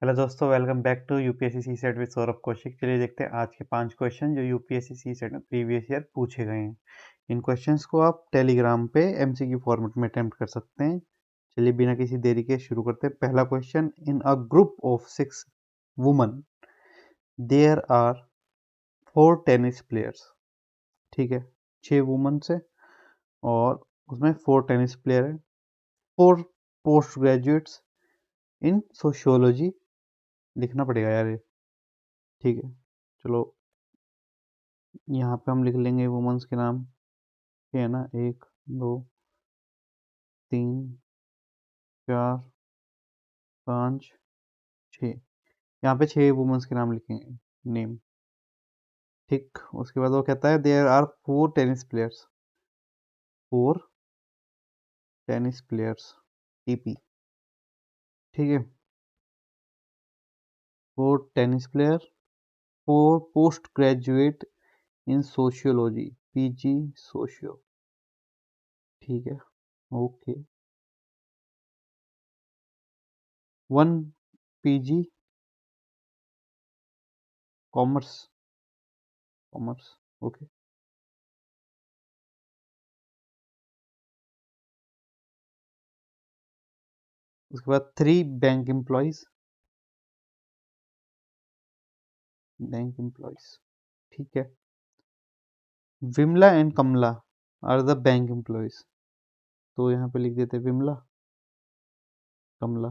Hello दोस्तों, welcome back to UPSC CSAT with Saurabh Kaushik. चलिए देखते हैं आज के 5 क्वेश्चन जो यूपीएससी सी सेट में प्रीवियस ईयर पूछे गए हैं। इन क्वेश्चंस को आप टेलीग्राम पे एमसीक्यू फॉर्मेट में अटेम्प्ट कर सकते हैं। चलिए बिना किसी देरी के शुरू करते हैं। पहला question, in a group of 6 women there are 4 tennis players. ठीक है, 6 वुमन से और उसमें 4 टेनिस प्लेयर हैं, 4 पोस्ट ग्रेजुएट्स इन सोशियोलॉजी। लिखना पड़ेगा यार ये। ठीक है, चलो यहाँ पे हम लिख लेंगे वुमेन्स के नाम। ये है ना, 1 2 3 4 5 6। यहाँ पे 6 वुमेन्स के नाम लिखेंगे, नेम। ठीक, उसके बाद वो कहता है there are 4 tennis players, 4 tennis players, TP. ठीक है, 4 tennis player, 4 post graduate in sociology, PG socio. ठीक है, okay. 1 PG commerce, commerce, okay. उसके बाद 3 बैंक एम्प्लॉयज, बैंक एम्प्लॉयज। ठीक है, Vimala and Kamala are the bank employees. तो यहाँ पे लिख देते Vimala, Kamala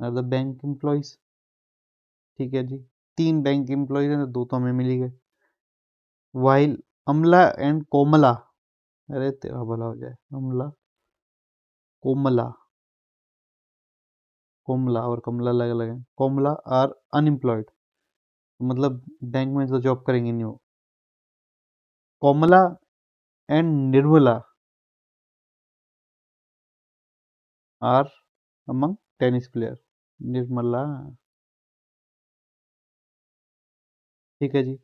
are the bank employees. ठीक है जी, 3 बैंक एम्प्लॉयज हैं तो 2 तो हमें मिल ही गए। वाइल अमला एंड कोमला, अरे तेरा भला हो जाए, अमला कोमला, कोमला और कमला अलग अलग है। कोमला आर अनएम्प्लॉयड, मतलब बैंक में तो जॉब करेंगे नहीं वो। Komala and Nirmala are among tennis player, Nirmala. ठीक है जी,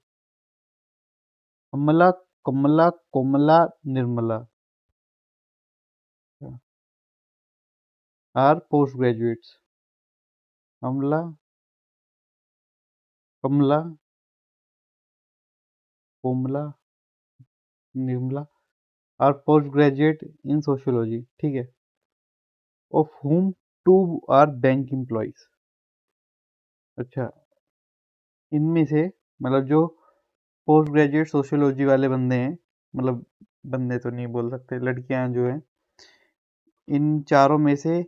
Amala, Kamala, Komala, Nirmala are post graduates. Amala, Kamala, Komala, Nirmala are post graduate in sociology. ठीक है, of whom 2 are bank employees. अच्छा, इनमें से मतलब जो पोस्ट ग्रेजुएट सोशियोलॉजी वाले बंदे हैं, मतलब बंदे तो नहीं बोल सकते, लड़कियां जो हैं, इन चारों में से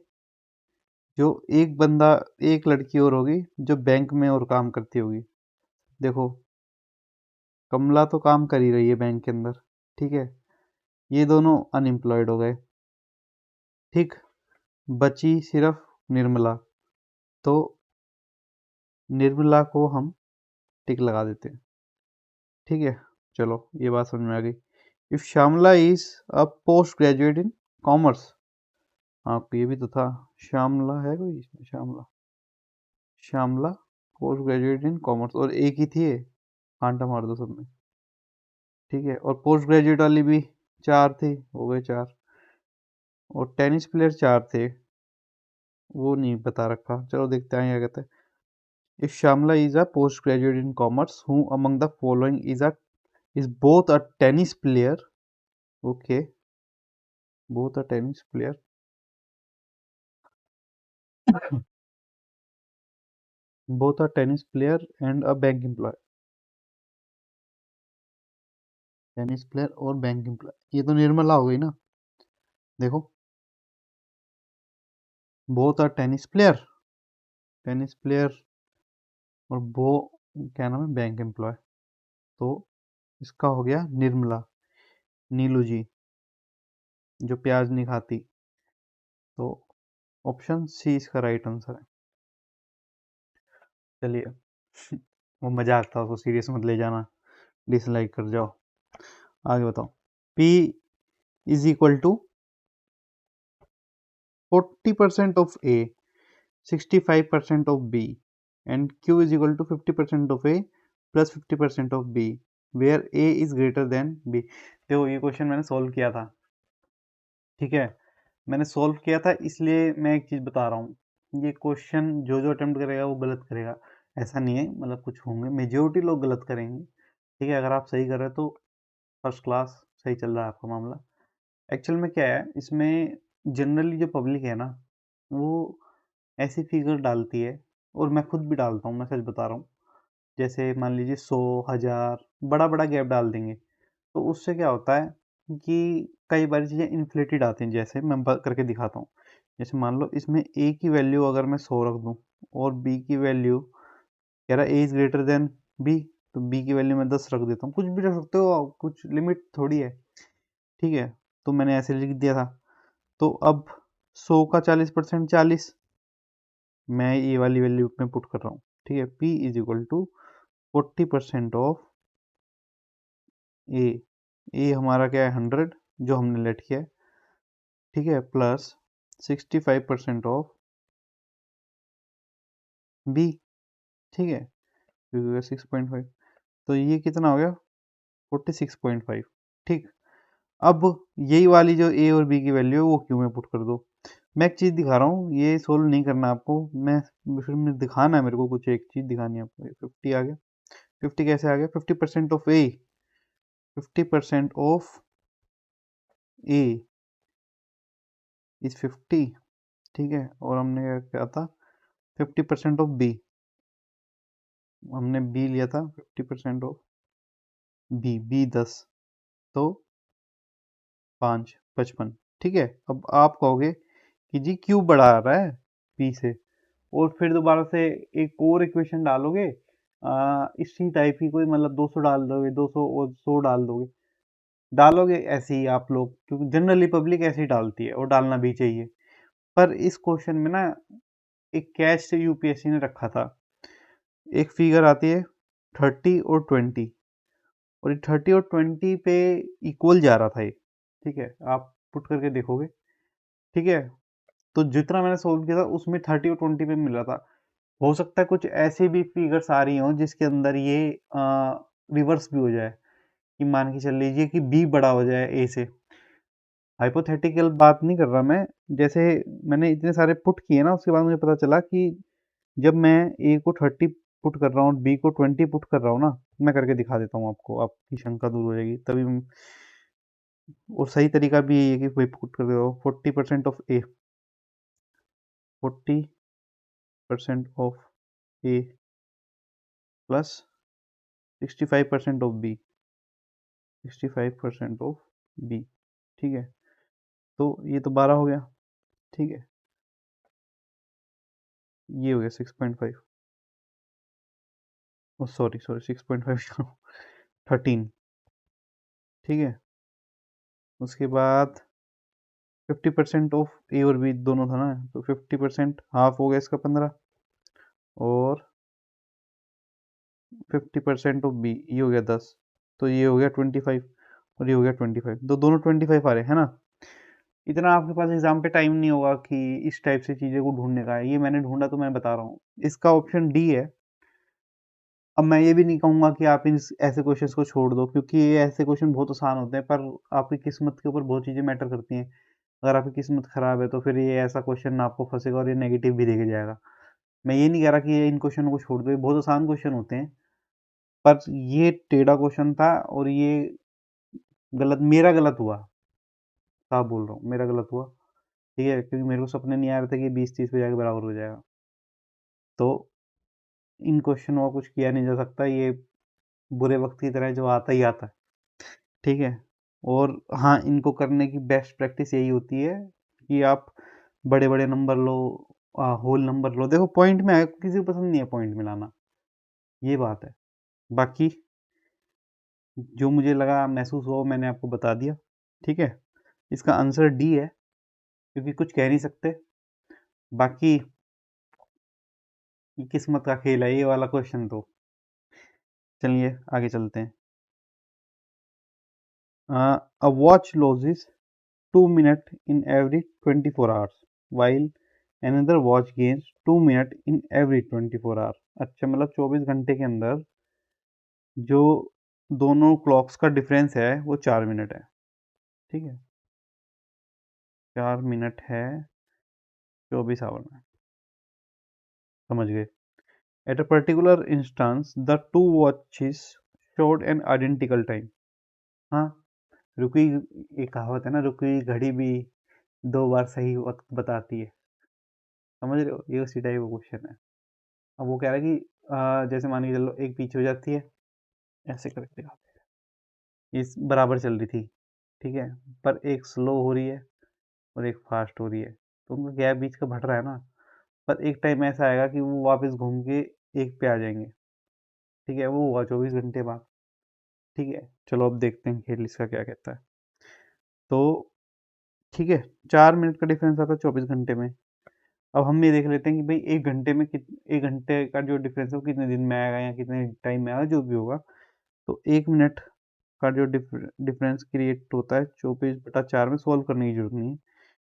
जो एक बंदा, एक लड़की और होगी जो बैंक में और काम करती होगी। देखो, कमला तो काम कर ही रही है बैंक के अंदर। ठीक है, ये दोनों अनएम्प्लॉयड हो गए। ठीक, बची सिर्फ निर्मला। तो निर्मला को हम टिक लगा देते हैं। ठीक है, चलो ये बात समझ में आ गई। If Shyamala is a post graduate in commerce. हाँ, ये भी तो था, श्यामला है कोई इसमें, Shyamala, Shyamala post graduate in commerce, और एक ही थी ये, कांटा मार दो सब में। ठीक है, और पोस्ट ग्रेजुएट वाली भी 4 थी, हो गए 4। और टेनिस प्लेयर 4 थे, वो नहीं बता रखा। चलो देखते हैं क्या कहते हैं। If Shyamala is a post graduate in commerce, who among the following is both a tennis player. Okay, both a tennis player, both are tennis player and a bank employee. Tennis player और bank employee, ये तो निर्मला हो गई ना। देखो, both are tennis player, tennis player, और वो क्या नाम है, बैंक एम्प्लॉय। तो इसका हो गया निर्मला, नीलू जी, जो प्याज नहीं खाती। तो ऑप्शन सी इसका राइट आंसर है। चलिए वो मजाक था, उसको सीरियस मत ले जाना, डिसलाइक कर जाओ। आगे बताओ। P is equal to 40% of A, 65% of B, and Q is equal to 50% of A plus 50% of B, where A is greater than B। देखो, ये क्वेश्चन मैंने सॉल्व किया था। ठीक है, मैंने सॉल्व किया था, इसलिए मैं एक चीज़ बता रहा हूँ। ये क्वेश्चन जो अटेम्प्ट करेगा वो गलत करेगा, ऐसा नहीं है, मतलब कुछ होंगे, मेजोरिटी लोग गलत करेंगे। ठीक है, अगर आप सही कर रहे हो तो फर्स्ट क्लास, सही चल रहा है आपका मामला। एक्चुअल में क्या है इसमें, जनरली जो पब्लिक है ना, वो ऐसी फिगर डालती है, और मैं खुद भी डालता हूँ, मैं सच बता रहा हूँ। जैसे मान लीजिए 100, 1000, बड़ा बड़ा गैप डाल देंगे, तो उससे क्या होता है कि कई बार चीज़ें इन्फ्लेटेड आती हैं। जैसे मैं करके दिखाता हूँ। जैसे मान लो इसमें ए की वैल्यू अगर मैं 100 रख दूँ, और बी की वैल्यू कह रहा ए इज ग्रेटर देन बी, तो बी की वैल्यू मैं 10 रख देता हूँ। कुछ भी रख सकते हो, कुछ लिमिट थोड़ी है। ठीक है, तो मैंने ऐसे लिख दिया था। तो अब 100 का 40% 40, मैं ये वाली वैल्यू में पुट कर रहा हूँ। ठीक है, P is equal to 40% of A. A हमारा क्या है 100, जो हमने लेट किया है। ठीक है, प्लस 65% ऑफ बी। ठीक है, क्योंकि 6.5, तो ये कितना हो गया 46.5। ठीक, अब यही वाली जो ए और बी की वैल्यू है वो क्यू में पुट कर दो। मैं एक चीज़ दिखा रहा हूँ, ये सोल्व नहीं करना आपको, मैं फिर मैं दिखाना है, मेरे को कुछ एक चीज़ दिखानी है आपको। 50 आ गया, 50 कैसे आ गया, 50% of A, 50% of A is 50। ठीक है, और हमने क्या था 50% ऑफ बी, हमने बी लिया था 50% ऑफ बी 10, तो 5 55। ठीक है, अब आप कहोगे कि जी क्यों बढ़ा रहा है पी से, और फिर दोबारा से एक और इक्वेशन डालोगे इसी टाइप की कोई, मतलब 200 डाल दोगे, 200 और 100 डालोगे ऐसे ही आप लोग, क्योंकि जनरली पब्लिक ऐसे ही डालती है, और डालना भी चाहिए। पर इस क्वेश्चन में ना एक कैच यूपीएससी ने रखा था। एक फिगर आती है 30 और 20, और ये 30 और 20 पे इक्वल जा रहा था ये। ठीक है, आप पुट करके देखोगे। ठीक है, तो जितना मैंने सोल्व किया था उसमें 30 और 20 पे मिल रहा था। हो सकता है कुछ ऐसी भी फिगर्स आ रही हों जिसके अंदर ये रिवर्स भी हो जाए, कि मान के चल लीजिए कि बी बड़ा हो जाए ए से। हाइपोथेटिकल बात नहीं कर रहा मैं, जैसे मैंने इतने सारे पुट किए ना, उसके बाद मुझे पता चला कि जब मैं ए को 30 पुट कर रहा हूँ, बी को 20 पुट कर रहा हूँ ना, मैं करके दिखा देता हूँ आपको, आपकी शंका दूर हो जाएगी तभी और सही तरीका भी यही है कि वही पुट कर दो। 40% of A, 40% of A plus 65% of B, 65% of B. ठीक है, तो ये तो 12 हो गया। ठीक है, ये हो गया 6.5, ओ सॉरी सॉरी 6.5 13। ठीक है, उसके बाद 50% ऑफ ए और बी दोनों था ना, तो 50% हाफ हो गया इसका 15, और 50% ऑफ बी ये हो गया 10, तो ये हो गया 25, और ये हो गया 25, तो दोनों 25 आ रहे हैं ना। इतना आपके पास एग्जाम पे टाइम नहीं होगा कि इस टाइप से चीज़ें को ढूंढने का है, ये मैंने ढूंढा तो मैं बता रहा हूँ। इसका ऑप्शन डी है। अब मैं ये भी नहीं कहूँगा कि आप इन ऐसे क्वेश्चंस को छोड़ दो, क्योंकि ये ऐसे क्वेश्चन बहुत आसान होते हैं, पर आपकी किस्मत के ऊपर बहुत चीज़ें मैटर करती हैं। अगर आपकी किस्मत खराब है तो फिर ये ऐसा क्वेश्चन आपको फंसेगा और ये नेगेटिव भी देके जाएगा। मैं ये नहीं कह रहा कि ये इन क्वेश्चनों को छोड़ दो, ये बहुत आसान क्वेश्चन होते हैं, पर ये टेढ़ा क्वेश्चन था, और ये गलत, मेरा गलत हुआ, साफ बोल रहा हूँ, मेरा गलत हुआ। ठीक है, क्योंकि मेरे को सपने नहीं आ रहे थे कि 20-30 पे जाके बराबर हो जाएगा। तो इन क्वेश्चनों का कुछ किया नहीं जा सकता, ये बुरे वक्त की तरह जो आता ही आता है। ठीक है, और हाँ, इनको करने की बेस्ट प्रैक्टिस यही होती है कि आप बड़े बड़े नंबर लो, होल नंबर लो। देखो पॉइंट में है, किसी को पसंद नहीं है पॉइंट में लाना, ये बात है। बाकी जो मुझे लगा, महसूस हुआ, मैंने आपको बता दिया। ठीक है, इसका आंसर डी है, क्योंकि कुछ कह नहीं सकते। बाकी ये किस्मत का खेल है ये वाला क्वेश्चन तो। चलिए आगे चलते हैं। A watch loses 2 minutes in every 24 hours, while another watch gains 2 minutes in every 24 hours। अच्छा, मतलब 24 घंटे के अंदर जो दोनों क्लॉक्स का डिफरेंस है वो 4 मिनट है। ठीक है, 4 मिनट है 24 आवर में। समझ गए। At a particular instance the two watches showed an identical time. हाँ, रुकी, एक कहावत है ना, रुकी हुई घड़ी भी 2 बार सही वक्त बताती है। समझ रहे हो, ये उसी टाइप का क्वेश्चन है। अब वो कह रहा है कि जैसे मान के चलो एक पीछे हो जाती है, ऐसे करके दिखाते हैं, इस बराबर चल रही थी, ठीक है, पर एक स्लो हो रही है और एक फास्ट हो रही है, तो उनका गैप बीच का बढ़ रहा है ना। पर एक टाइम ऐसा आएगा कि वो वापस घूम के एक पे आ जाएंगे, ठीक है, वो हुआ 24 घंटे बाद। ठीक है, चलो अब देखते हैं खेल इसका क्या कहता है। तो ठीक है, 4 मिनट का डिफरेंस आता है 24 घंटे में। अब हम ये देख लेते हैं कि भाई एक घंटे में एक घंटे का जो डिफरेंस है वो कितने दिन में आएगा या कितने टाइम में आएगा, जो भी होगा। तो 1 मिनट का जो डिफरेंस क्रिएट होता है 24/4 में, सॉल्व करने की जरूरत नहीं है।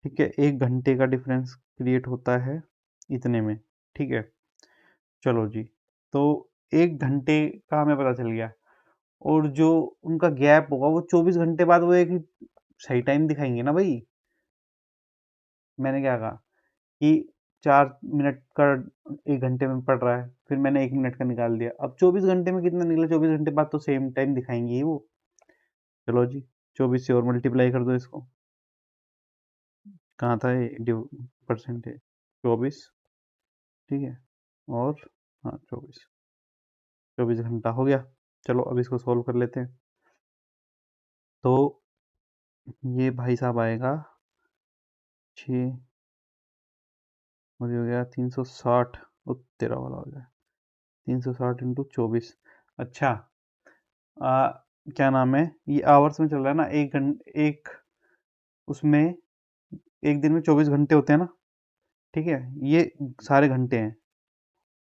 ठीक है, 1 घंटे का डिफरेंस क्रिएट होता है इतने में। ठीक है, चलो जी। तो 1 घंटे का हमें पता चल गया, और जो उनका गैप होगा वो 24 घंटे बाद वो एक ही सही टाइम दिखाएंगे ना भाई। मैंने क्या कहा कि 4 मिनट का 1 घंटे में पड़ रहा है, फिर मैंने 1 मिनट का निकाल दिया, अब 24 घंटे में कितना निकला, 24 घंटे बाद तो सेम टाइम दिखाएंगे ही वो। चलो जी, 24 से और मल्टीप्लाई कर दो इसको। कहाँ था ये परसेंटेज, 24, ठीक है, और हाँ 24, 24 घंटा हो गया। चलो अब इसको सोल्व कर लेते हैं। तो ये भाई साहब आएगा 6 और ये हो गया 360, तेरह वाला हो गया 360 × 24। अच्छा, आ, क्या नाम है, ये आवर्स में चल रहा है ना, एक उसमें एक दिन में 24 घंटे होते हैं ना, ठीक है, ये सारे घंटे हैं।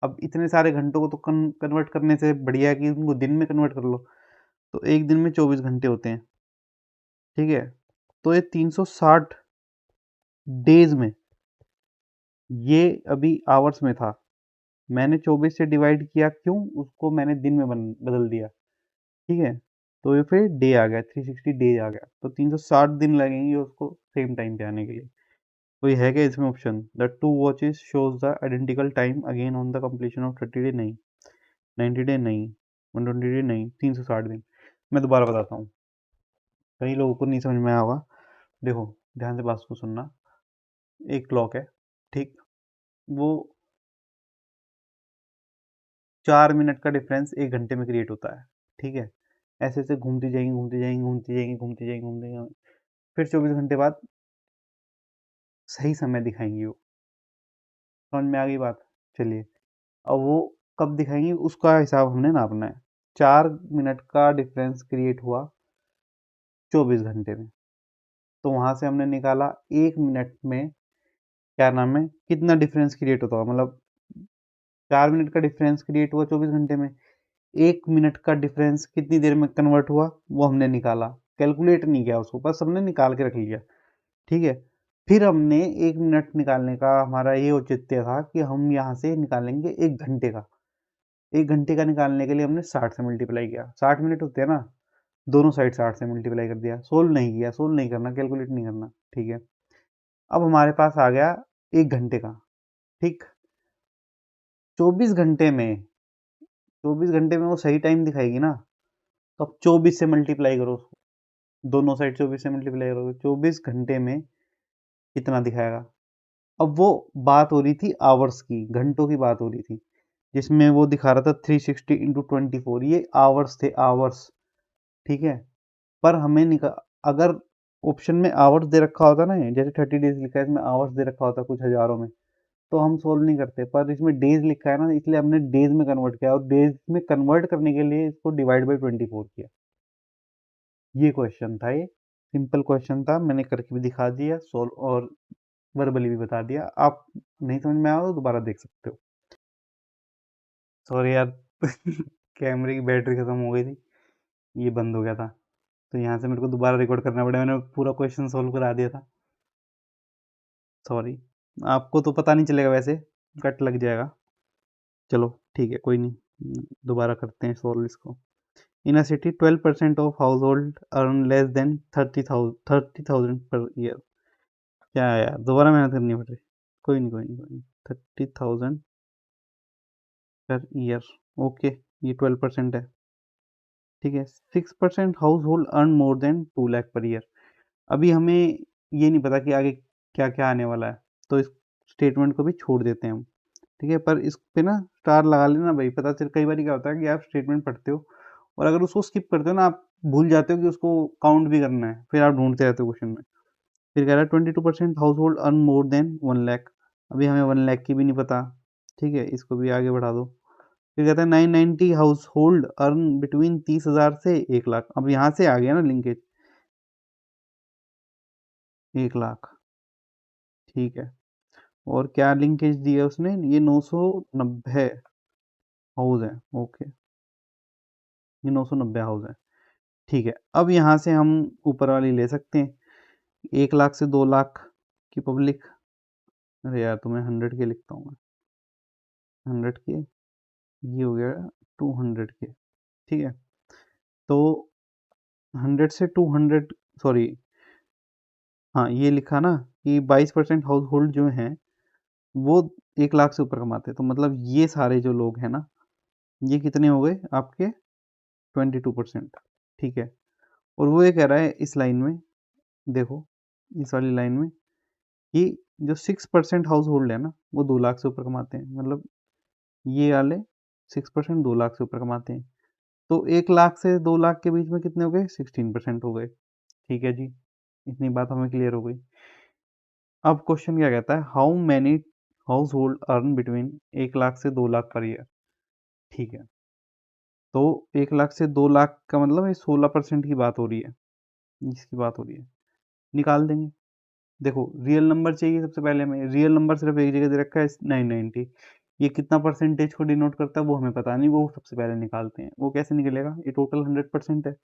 अब इतने सारे घंटों को तो कन्वर्ट करने से बढ़िया है कि उनको दिन में कन्वर्ट कर लो। तो एक दिन में 24 घंटे होते हैं, ठीक है, तो ये 360 डेज में, ये अभी आवर्स में था, मैंने 24 से डिवाइड किया, क्यों, उसको मैंने दिन में बदल दिया, ठीक है, तो ये फिर डे आ गया, 360 डेज आ गया, तो 360 दिन लगेंगे उसको सेम टाइम पे आने के लिए। तो ये है क्या इसमें option, the two watches shows the identical time again on the completion of 30 day, नहीं, 90 डे नहीं, 120 डे नहीं, 360 दिन। मैं दोबारा बताता हूँ, कई लोगों को नहीं समझ में आया होगा। देखो, ध्यान से बात को सुनना। एक क्लॉक है, ठीक, वो 4 मिनट का डिफरेंस 1 घंटे में क्रिएट होता है, ठीक है, ऐसे ऐसे घूमती जाएंगी घूमती जाएंगी घूमती जाएंगी घूमती जाएंगी घूमती जाएंगी, फिर 24 घंटे बाद सही समय दिखाएंगी वो। समझ में आ गई बात। चलिए, अब वो कब दिखाएंगी उसका हिसाब हमने नापना है। 4 मिनट का डिफरेंस क्रिएट हुआ 24 घंटे में, तो वहां से हमने निकाला 1 मिनट में क्या नाम है कितना डिफरेंस क्रिएट होता होगा, मतलब 4 मिनट का डिफरेंस क्रिएट हुआ 24 घंटे में, 1 मिनट का डिफरेंस कितनी देर में कन्वर्ट हुआ वो हमने निकाला, कैलकुलेट नहीं किया उसको, बस हमने निकाल के रख लिया, ठीक है। फिर हमने 1 मिनट निकालने का हमारा ये औचित्य था कि हम यहाँ से निकालेंगे 1 घंटे का। 1 घंटे का निकालने के लिए हमने 60 से मल्टीप्लाई किया, 60 मिनट होते हैं ना, दोनों साइड 60 से मल्टीप्लाई कर दिया, सोल्व नहीं किया, सोल्व नहीं करना, कैलकुलेट नहीं करना, ठीक है। अब हमारे पास आ गया 1 घंटे का, ठीक, 24 घंटे में, 24 घंटे में वो सही टाइम दिखाएगी ना, तो अब 24 से मल्टीप्लाई करो उसको, दोनों साइड 24 से मल्टीप्लाई करो, 24 घंटे में कितना दिखाएगा। अब वो बात हो रही थी आवर्स की, घंटों की बात हो रही थी, जिसमें वो दिखा रहा था 360 × 24, ये आवर्स थे, आवर्स, ठीक है। पर हमें अगर ऑप्शन में आवर्स दे रखा होता ना, जैसे 30 डेज लिखा है, इसमें आवर्स दे रखा होता कुछ हजारों में, तो हम सोल्व नहीं करते, पर इसमें डेज लिखा है ना, इसलिए हमने डेज में कन्वर्ट किया, और डेज में कन्वर्ट करने के लिए इसको डिवाइड बाई 24 किया। ये क्वेश्चन था, ये सिंपल क्वेश्चन था, मैंने करके भी दिखा दिया सोल्व, और वर्बली भी बता दिया। आप नहीं समझ में आया तो दोबारा देख सकते हो। सॉरी यार कैमरे की बैटरी खत्म हो गई थी, ये बंद हो गया था, तो यहाँ से मेरे को दोबारा रिकॉर्ड करना पड़ा, मैंने पूरा क्वेश्चन सोल्व करा दिया था। सॉरी, आपको तो पता नहीं चलेगा वैसे, कट लग जाएगा। चलो ठीक है, कोई नहीं, दोबारा करते हैं सोल्व इसको। In a city 12% of household earn less than 30,000 per year. क्या है यार, दोबारा मेहनत करनी पड़ रही, कोई नहीं कोई नहीं कोई नहीं, 30,000 पर ईयर, ओके, ये 12% है। ठीक है, 6% house hold earn more than 2 lakh per year. अभी हमें ये नहीं पता कि आगे क्या क्या आने वाला है, तो इस स्टेटमेंट को भी छोड़ देते हैं हम। ठीक है, पर इस पे ना स्टार लगा लेना भाई, पता चल कई बार क्या होता है कि आप स्टेटमेंट पढ़ते हो और अगर उसको स्किप करते हो ना, आप भूल जाते हो कि उसको काउंट भी करना है, फिर आप ढूंढते रहते हो क्वेश्चन में। फिर कह रहा है 22% house hold earn more than 1 lakh. अभी हमें 1 लाख की भी नहीं पता। ठीक है, इसको भी आगे बढ़ा दो। फिर कहता है 990 हाउस होल्ड अर्न बिटवीन 30,000 से 1 लाख। अब यहाँ से आ गया ना लिंकेज, 1 लाख। ठीक है, और क्या लिंकेज दिया उसने, ये 990 हाउस है, ओके, ये 990 हाउस है। ठीक है, अब यहाँ से हम ऊपर वाली ले सकते हैं, 1 लाख से 2 लाख की पब्लिक। अरे यार, तो मैं 100 के लिखता हूँ, 100 के, ये हो गया 200 के। ठीक है, तो 100 से 200, सॉरी, हाँ ये लिखा ना कि 22% हाउस होल्ड जो हैं वो 1 लाख से ऊपर कमाते हैं, तो मतलब ये सारे जो लोग हैं ना, ये कितने हो गए आपके, 22%। ठीक है, और वो ये कह रहा है इस लाइन में, देखो इस वाली लाइन में, कि जो 6% हाउस होल्ड है ना, वो 2 लाख से ऊपर कमाते हैं, मतलब ये वाले 6% 2 लाख से ऊपर कमाते हैं। तो 1 लाख से 2 लाख के बीच में कितने हो गए, 16% हो गए। ठीक है जी, इतनी बात हमें क्लियर हो गई। अब क्वेश्चन क्या कहता है, how many house hold earn between 1 lakh से 2 लाख पर ईयर। ठीक है, तो 1 लाख से 2 लाख का मतलब ये 16% की बात हो रही है, जिसकी बात हो रही है, निकाल देंगे। देखो रियल नंबर चाहिए सबसे पहले, हमें रियल नंबर सिर्फ एक जगह दे रखा है, 990। ये कितना परसेंटेज को डिनोट करता है वो हमें पता नहीं, वो सबसे पहले निकालते हैं। वो कैसे निकलेगा, ये टोटल 100% है,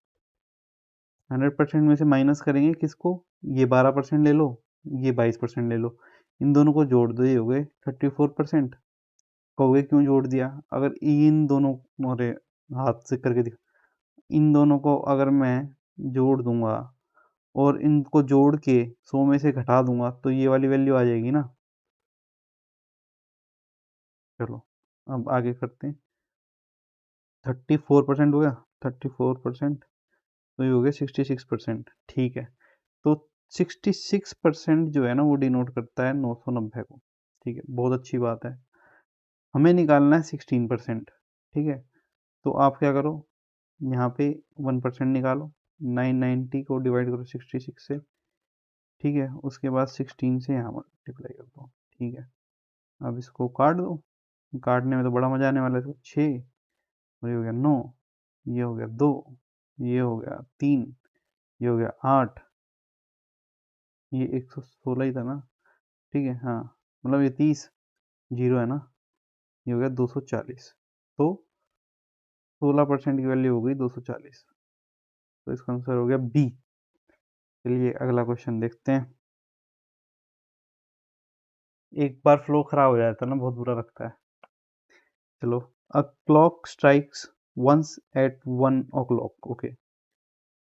100% में से माइनस करेंगे किसको, ये 12% ले लो, ये 22% ले लो, इन दोनों को जोड़ दो, ये हो गए 34%। कहोगे क्यों जोड़ दिया, अगर इन दोनों, अरे हाथ से करके दिखा, इन दोनों को अगर मैं जोड़ दूंगा और इनको जोड़ के 100 में से घटा दूंगा तो ये वाली वैल्यू आ जाएगी ना। चलो अब आगे करते हैं, 34% हो गया, 34%, तो ये हो गया 66%। ठीक है, तो 66% जो है ना वो डिनोट करता है 990 को। ठीक है, बहुत अच्छी बात है। हमें निकालना है 16%। ठीक है, तो आप क्या करो, यहाँ पे 1% निकालो, 990 को डिवाइड करो 66 से। ठीक है, उसके बाद 16 से यहाँ मल्टीप्लाई कर दो। ठीक है, अब इसको काट दो, काटने में तो बड़ा मजा आने वाला है इसको। 6, और ये हो गया 9, ये हो गया 2, ये हो गया 3, ये हो गया 8, ये 116 ही था ना। ठीक है, हाँ, मतलब ये 30 जीरो है ना, ये हो गया 240। तो 16% की वैल्यू हो गई 240, तो इसका आंसर हो गया बी। चलिए अगला क्वेश्चन देखते हैं। एक बार फ्लो खराब हो जाता है ना, बहुत बुरा लगता है। चलो, a clock strikes once at 1 o'clock, okay,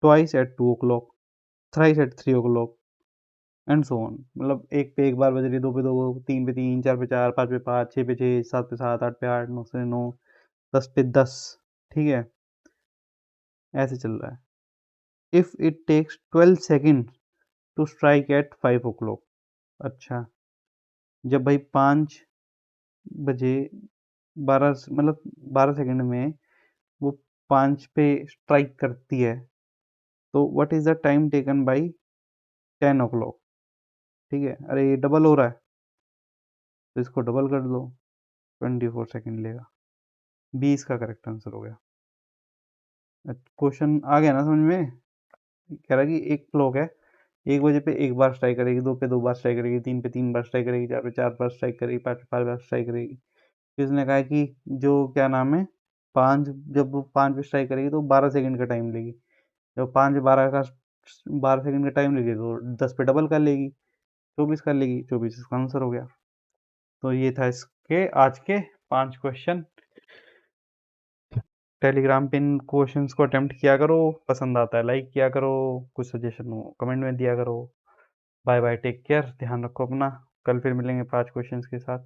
twice at 2 o'clock, thrice at 3 o'clock, and so on. मतलब एक पे एक बार बज रही है, दो पे दो, तीन पे तीन, चार पे चार, पाँच पे पाँच, छः पे छः, सात पे सात, आठ पे आठ, नौ पे नौ, 10 पे 10। ठीक है, ऐसे चल रहा है। If it takes 12 second to strike at 5 o'clock। अच्छा, जब भाई 5 बजे 12, मतलब 12 सेकेंड में वो 5 पे स्ट्राइक करती है, तो what is the time taken by 10 o'clock। ठीक है, अरे ये डबल हो रहा है, तो इसको डबल कर दो, 24 सेकेंड लेगा। बी इसका करेक्ट आंसर हो गया। क्वेश्चन आ गया ना समझ में। कह रहा है कि एक क्लॉक है, 1 बजे पे एक बार स्ट्राइक करेगी, 2 पे 2 बार स्ट्राइक करेगी, 3 पे 3 बार स्ट्राइक करेगी, 4 पे 4 बार स्ट्राइक करेगी, 5 पे 5 बार स्ट्राइक करेगी। फिर उसने कहा है कि जो क्या नाम है, पाँच, जब वो 5 पे स्ट्राइक करेगी तो 12 सेकेंड का टाइम लेगी। जब 5 12 का 12 सेकेंड का टाइम लेगी तो 10 पे डबल कर लेगी, 24 कर लेगी, 24 इसका आंसर हो गया। तो ये था इसके आज के 5 क्वेश्चन। टेलीग्राम पे इन क्वेश्चंस को अटेम्प्ट किया करो, पसंद आता है लाइक किया करो, कुछ सजेशन हो कमेंट में दिया करो। बाय बाय, टेक केयर, ध्यान रखो अपना। कल फिर मिलेंगे 5 क्वेश्चंस के साथ।